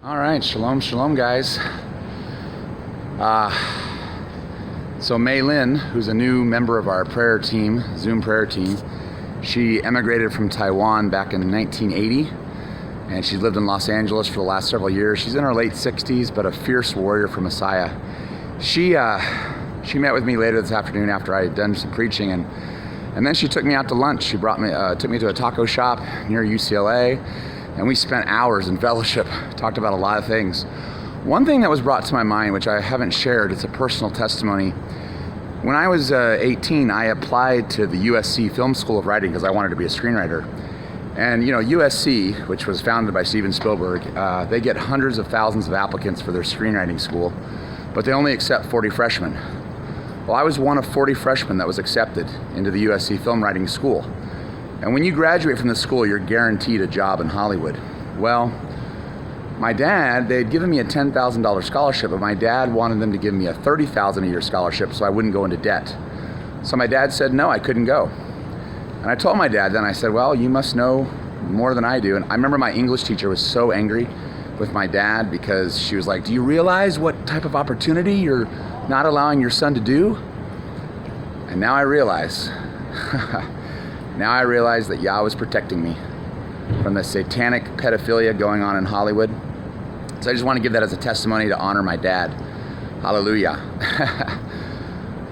All right, shalom, shalom, guys. So Mei Lin, who's a new member of our prayer team, Zoom prayer team, she emigrated from Taiwan back in 1980, and she's lived in Los Angeles for the last several years. She's in her late 60s, but a fierce warrior for Messiah. She met with me later this afternoon after I had done some preaching, and then she took me out to lunch. She took me to a taco shop near UCLA, and we spent hours in fellowship, talked about a lot of things. One thing that was brought to my mind, which I haven't shared, it's a personal testimony. When I was 18, I applied to the USC Film School of Writing because I wanted to be a screenwriter. And you know, USC, which was founded by Steven Spielberg, they get hundreds of thousands of applicants for their screenwriting school, but they only accept 40 freshmen. Well, I was one of 40 freshmen that was accepted into the USC Film Writing School. And when you graduate from the school, you're guaranteed a job in Hollywood. Well, my dad, they had given me a $10,000 scholarship, but my dad wanted them to give me a $30,000 a year scholarship so I wouldn't go into debt. So my dad said, no, I couldn't go. And I told my dad then, I said, well, you must know more than I do. And I remember my English teacher was so angry with my dad because she was like, do you realize what type of opportunity you're not allowing your son to do? And now I realize, that Yah was protecting me from the satanic pedophilia going on in Hollywood. So I just want to give that as a testimony to honor my dad. Hallelujah.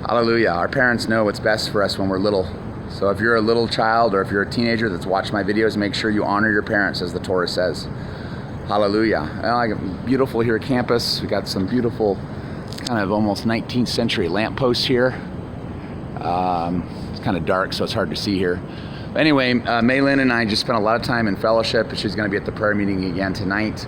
Hallelujah. Our parents know what's best for us when we're little. So if you're a little child or if you're a teenager that's watched my videos, make sure you honor your parents as the Torah says. Hallelujah. Well, beautiful here at campus. We got some beautiful kind of almost 19th century lampposts here. It's kind of dark, so it's hard to see here. But anyway, Mei Lin and I just spent a lot of time in fellowship. She's going to be at the prayer meeting again tonight.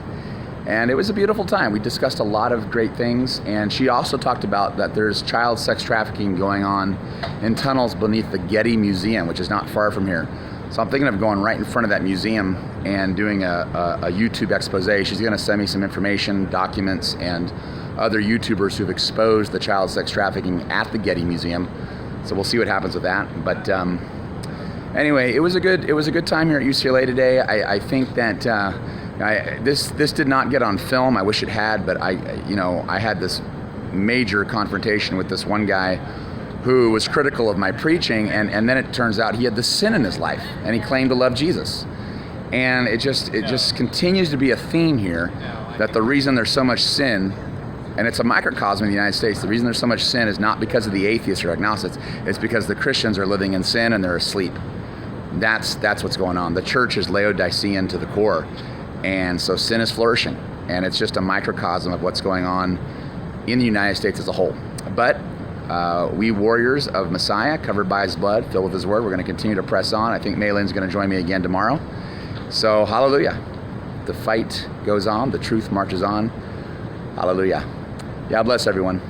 And it was a beautiful time. We discussed a lot of great things. And she also talked about that there's child sex trafficking going on in tunnels beneath the Getty Museum, which is not far from here. So I'm thinking of going right in front of that museum and doing a YouTube expose. She's going to send me some information, documents, and other YouTubers who've exposed the child sex trafficking at the Getty Museum. So we'll see what happens with that. But anyway, it was a good time here at UCLA today. I think that this did not get on film. I wish it had, but I had this major confrontation with this one guy who was critical of my preaching, and then it turns out he had this sin in his life, and he claimed to love Jesus. And it just continues to be a theme here that the reason there's so much sin, and it's a microcosm in the United States, the reason there's so much sin is not because of the atheists or agnostics, it's because the Christians are living in sin and they're asleep. That's what's going on. The church is Laodicean to the core, and so sin is flourishing, and it's just a microcosm of what's going on in the United States as a whole. But we warriors of Messiah, covered by his blood, filled with his word, we're going to continue to press on. I think Mei Lin's going to join me again tomorrow. So hallelujah. The fight goes on. The truth marches on. Hallelujah. God bless everyone.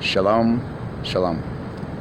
Shalom. Shalom.